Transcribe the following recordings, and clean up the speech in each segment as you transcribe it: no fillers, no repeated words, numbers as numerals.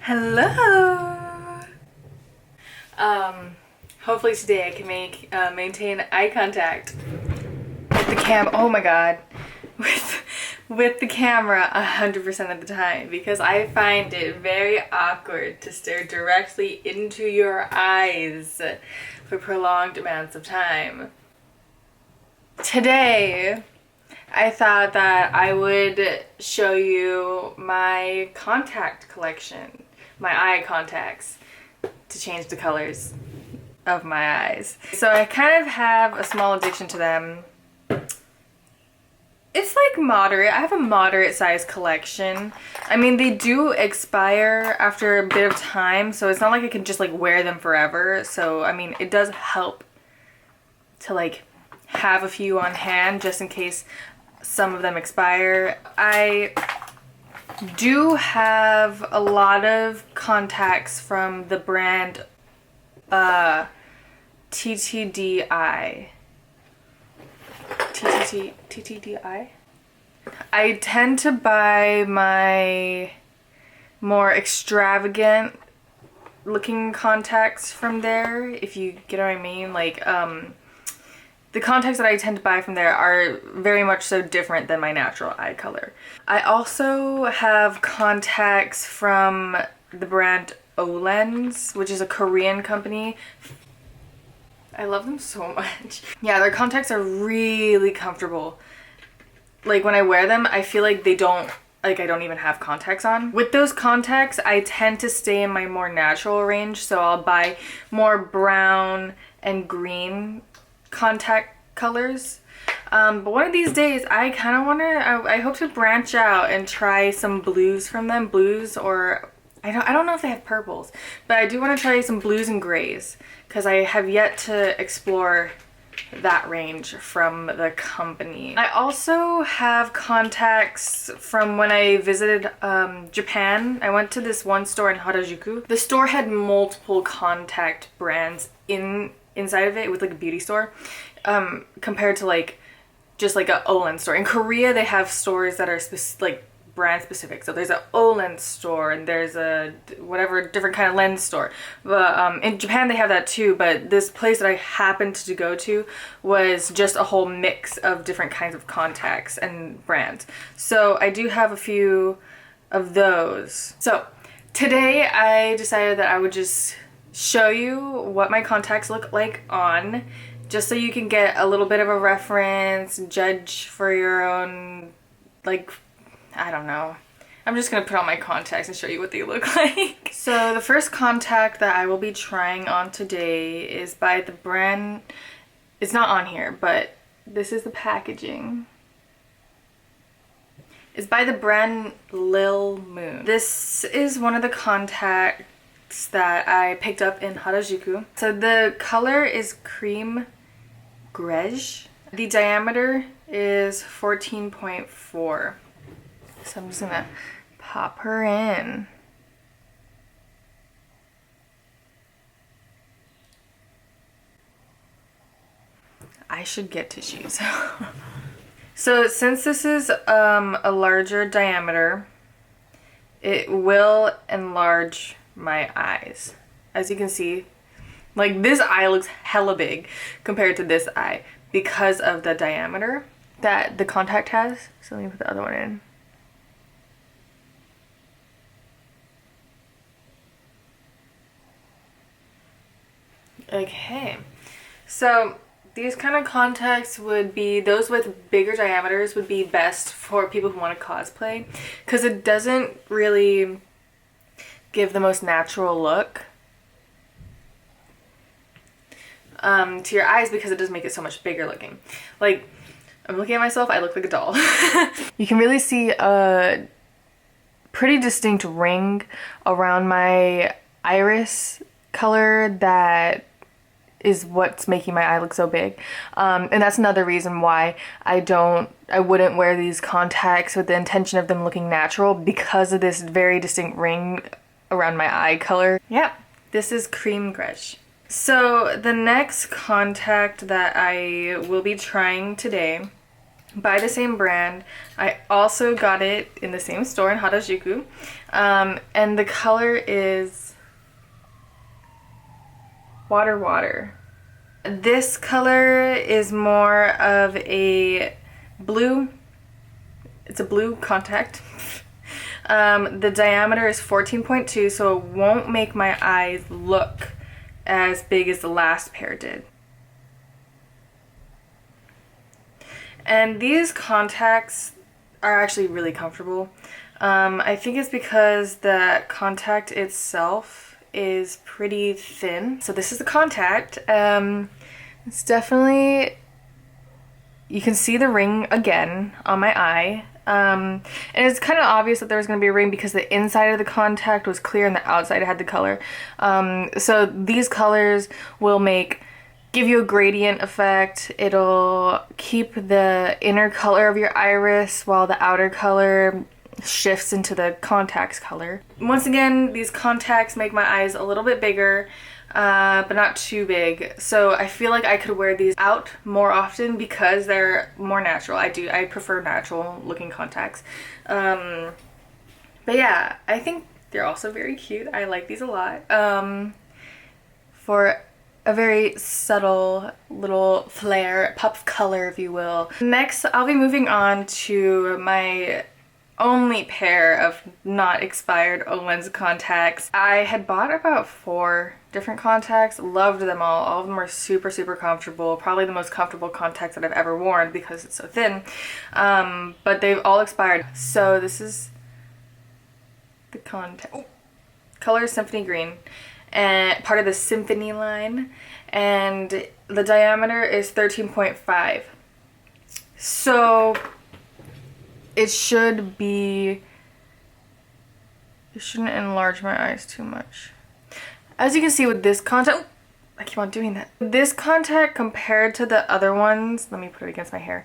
Hello! Hopefully today I can maintain eye contact with the oh my god, with the camera 100% of the time, because I find it very awkward to stare directly into your eyes for prolonged amounts of time. Today, I thought that I would show you my contact collection, my eye contacts, to change the colors of my eyes. So I kind of have a small addiction to them. It's like moderate. I have a moderate size collection. I mean, they do expire after a bit of time, so it's not like I can just like wear them forever. So I mean, it does help to like have a few on hand just in case some of them expire. I do have a lot of contacts from the brand Ttdeye. Ttdeye? I tend to buy my more extravagant looking contacts from there, if you get what I mean. Like, the contacts that I tend to buy from there are very much so different than my natural eye color. I also have contacts from the brand Olens, which is a Korean company. I love them so much. Yeah, their contacts are really comfortable. Like when I wear them, I feel like I don't even have contacts on. With those contacts, I tend to stay in my more natural range, so I'll buy more brown and green contact colors. But one of these days I kind of want to, I hope to branch out and try some blues from them. Blues, or I don't know if they have purples, but I do want to try some blues and grays because I have yet to explore that range from the company. I also have contacts from when I visited Japan. I went to this one store in Harajuku. The store had multiple contact brands inside of it. It was like a beauty store, compared to like just like a Olens store. In Korea, they have stores that are like brand specific. So there's an Olens store and there's a whatever different kind of lens store. But in Japan they have that too. But this place that I happened to go to was just a whole mix of different kinds of contacts and brands. So I do have a few of those. So today I decided that I would just show you what my contacts look like on, just so you can get a little bit of a reference, judge for your own, like, I don't know. I'm just gonna put on my contacts and show you what they look like. So the first contact that I will be trying on today is by the brand, it's not on here, but this is the packaging. It's by the brand Lilmoon. This is one of the contacts that I picked up in Harajuku. So the color is cream Grege. The diameter is 14.4. So I'm just gonna pop her in. I should get tissues. So since this is a larger diameter, it will enlarge my eyes. As you can see, like this eye looks hella big compared to this eye because of the diameter that the contact has. So let me put the other one in. Okay, so these kind of contacts would be, those with bigger diameters would be best for people who want to cosplay, because it doesn't really give the most natural look to your eyes, because it does make it so much bigger looking. Like, I'm looking at myself, I look like a doll. You can really see a pretty distinct ring around my iris color that is what's making my eye look so big. And that's another reason why I wouldn't wear these contacts with the intention of them looking natural, because of this very distinct ring around my eye color. Yep, this is cream Grege. So the next contact that I will be trying today by the same brand. I also got it in the same store in Harajuku. And the color is Water Water. This color is more of a blue. It's a blue contact. The diameter is 14.2, so it won't make my eyes look as big as the last pair did. And these contacts are actually really comfortable. I think it's because the contact itself is pretty thin. So this is the contact. It's definitely, you can see the ring again on my eye. And it's kind of obvious that there was going to be a ring because the inside of the contact was clear and the outside had the color. So these colors will give you a gradient effect. It'll keep the inner color of your iris while the outer color shifts into the contact's color. Once again, these contacts make my eyes a little bit bigger, but not too big. So I feel like I could wear these out more often because they're more natural. I prefer natural looking contacts. But yeah, I think they're also very cute. I like these a lot. For a very subtle little flare, pop of color, if you will. Next, I'll be moving on to my only pair of not expired Olens contacts. I had bought about 4 different contacts, loved them all. All of them are super, super comfortable. Probably the most comfortable contacts that I've ever worn because it's so thin. But they've all expired. So this is the contact. Oh. Color is Symphony Green. And part of the Symphony line, and the diameter is 13.5. So it shouldn't enlarge my eyes too much. As you can see with this contact, I keep on doing that. This contact compared to the other ones, let me put it against my hair.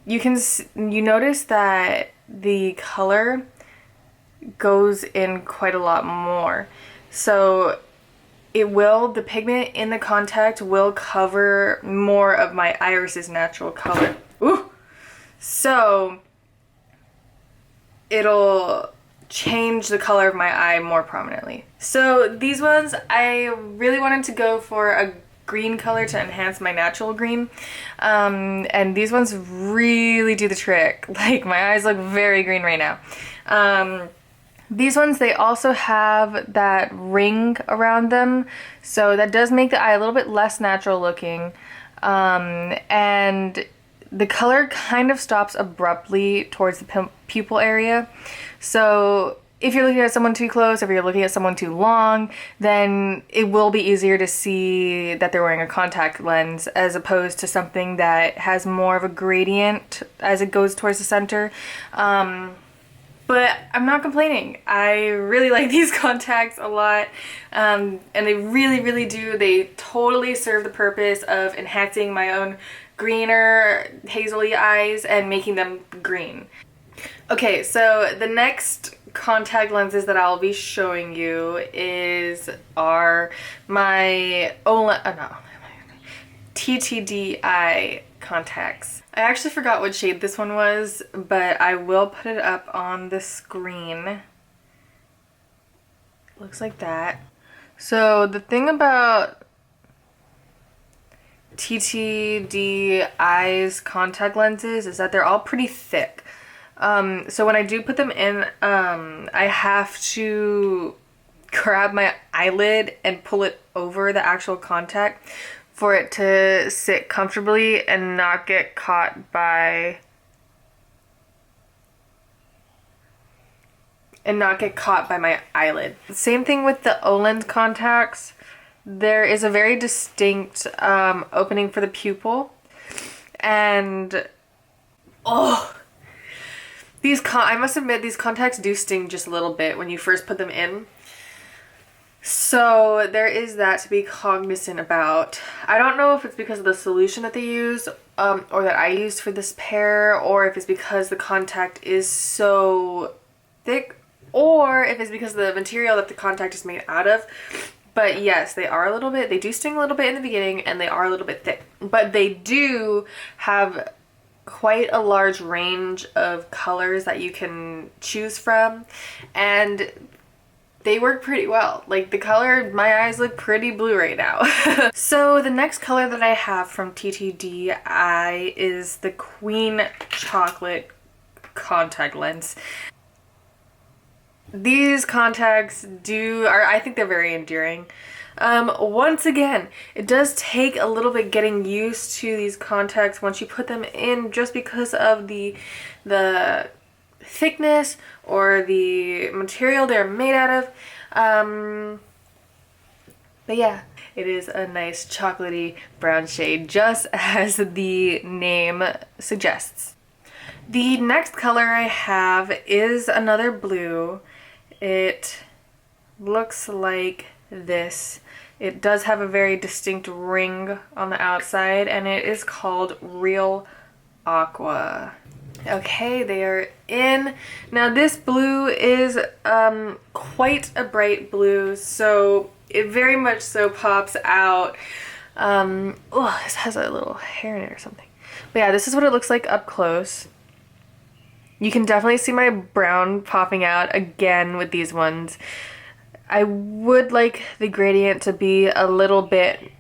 You notice that the color goes in quite a lot more. So the pigment in the contact will cover more of my iris's natural color. Ooh! So it'll change the color of my eye more prominently. So these ones, I really wanted to go for a green color to enhance my natural green. And these ones really do the trick. Like, my eyes look very green right now. These ones, they also have that ring around them, so that does make the eye a little bit less natural looking. And the color kind of stops abruptly towards the pupil area. So if you're looking at someone too close, if you're looking at someone too long, then it will be easier to see that they're wearing a contact lens as opposed to something that has more of a gradient as it goes towards the center. But I'm not complaining. I really like these contacts a lot, and they really, really do. They totally serve the purpose of enhancing my own greener, hazily eyes and making them green. Okay, so the next contact lenses that I'll be showing you are my Ttdeye contacts. I actually forgot what shade this one was, but I will put it up on the screen. Looks like that. So the thing about Ttdeye's contact lenses is that they're all pretty thick. So when I do put them in, I have to grab my eyelid and pull it over the actual contact for it to sit comfortably and not get caught by my eyelid. Same thing with the Olens contacts. There is a very distinct opening for the pupil, and I must admit, these contacts do sting just a little bit when you first put them in. So there is that to be cognizant about. I don't know if it's because of the solution that they use, or that I used for this pair, or if it's because the contact is so thick, or if it's because of the material that the contact is made out of. But yes, they do sting a little bit in the beginning, and they are a little bit thick. But they do have quite a large range of colors that you can choose from, and they work pretty well. Like the color, my eyes look pretty blue right now. So the next color that I have from Ttdeye is the Queen Chocolate contact lens. These contacts I think they're very endearing. Once again, it does take a little bit getting used to these contacts once you put them in, just because of the thickness or the material they're made out of. But yeah, it is a nice chocolatey brown shade, just as the name suggests. The next color I have is another blue. It looks like this. It does have a very distinct ring on the outside, and it is called Real Aqua. Okay, they are in. Now this blue is quite a bright blue, so it very much so pops out. Oh, this has a little hair in it or something. But yeah, this is what it looks like up close. You can definitely see my brown popping out again with these ones. I would like the gradient to be a little bit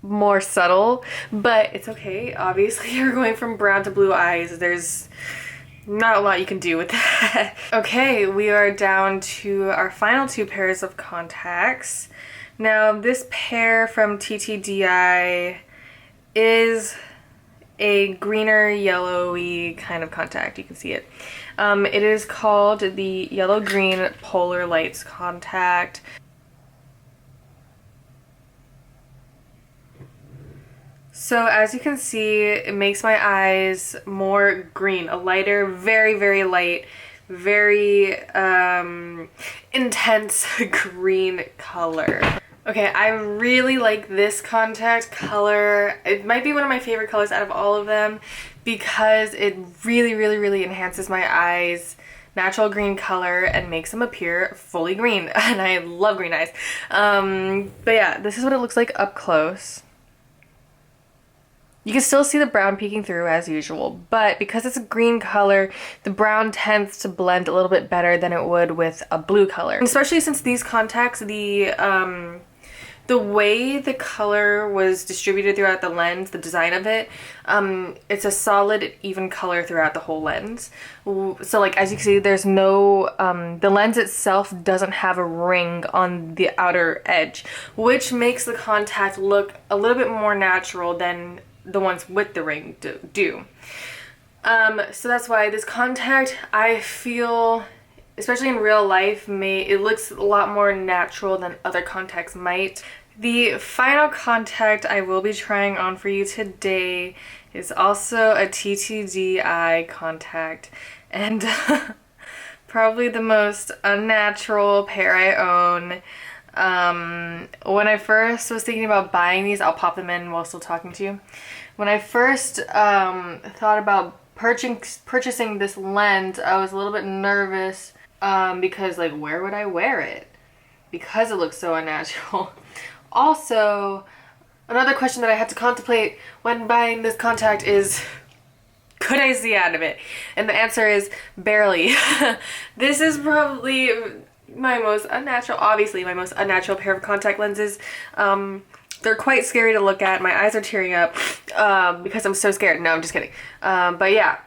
more subtle, but it's okay. Obviously, you're going from brown to blue eyes. There's not a lot you can do with that. Okay, we are down to our final two pairs of contacts. Now, this pair from Ttdeye is a greener yellowy kind of contact. You can see it. It is called the Yellow Green Polar Lights contact. So as you can see, it makes my eyes more green, a lighter, very, very light, very intense green color. Okay, I really like this contact color. It might be one of my favorite colors out of all of them because it really, really, really enhances my eyes' natural green color and makes them appear fully green. And I love green eyes. But yeah, this is what it looks like up close. You can still see the brown peeking through as usual, but because it's a green color, the brown tends to blend a little bit better than it would with a blue color. And especially since these contacts, the way the color was distributed throughout the lens, the design of it, it's a solid, even color throughout the whole lens. So like, as you can see, there's no, the lens itself doesn't have a ring on the outer edge, which makes the contact look a little bit more natural than the ones with the ring do. So that's why this contact, I feel, especially in real life, it looks a lot more natural than other contacts might. The final contact I will be trying on for you today is also a Ttdeye contact, and probably the most unnatural pair I own. When I first was thinking about buying these, I'll pop them in while still talking to you. When I first thought about purchasing this lens, I was a little bit nervous because, like, where would I wear it? Because it looks so unnatural. Also, another question that I had to contemplate when buying this contact is, could I see out of it? And the answer is barely. This is probably my most unnatural, obviously my most unnatural pair of contact lenses. They're quite scary to look at. My eyes are tearing up because I'm so scared. No, I'm just kidding. But yeah,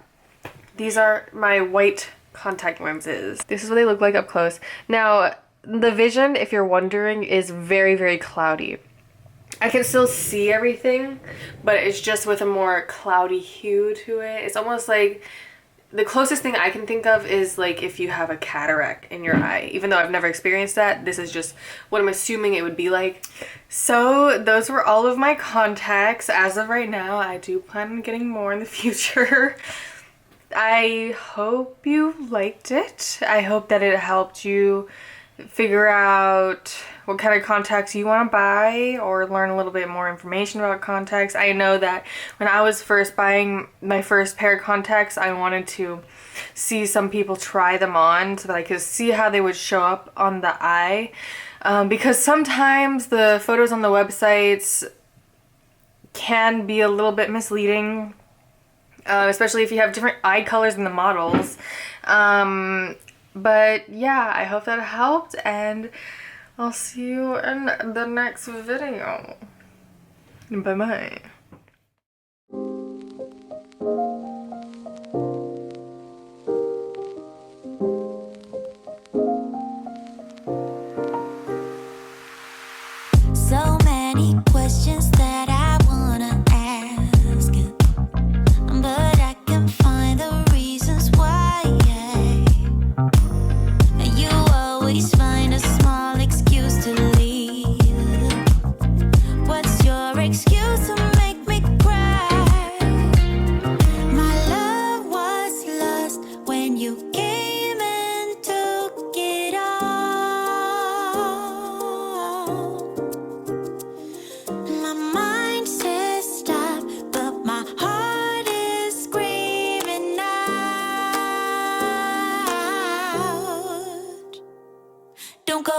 these are my white contact lenses. This is what they look like up close. Now, the vision, if you're wondering, is very, very cloudy. I can still see everything, but it's just with a more cloudy hue to it. It's almost like, the closest thing I can think of is like if you have a cataract in your eye. Even though I've never experienced that, this is just what I'm assuming it would be like. So those were all of my contacts. As of right now, I do plan on getting more in the future. I hope you liked it. I hope that it helped you figure out what kind of contacts you want to buy or learn a little bit more information about contacts. I know that when I was first buying my first pair of contacts, I wanted to see some people try them on so that I could see how they would show up on the eye. Because sometimes the photos on the websites can be a little bit misleading. especially if you have different eye colors in the models. But yeah, I hope that helped, and I'll see you in the next video. Bye-bye. So many questions that I wanna ask, but I can't find the reasons why. You always find a small excuse to leave. What's your excuse to make me cry? My love was lost when you came and took it all. My mind says stop, but my heart is screaming out. Don't go.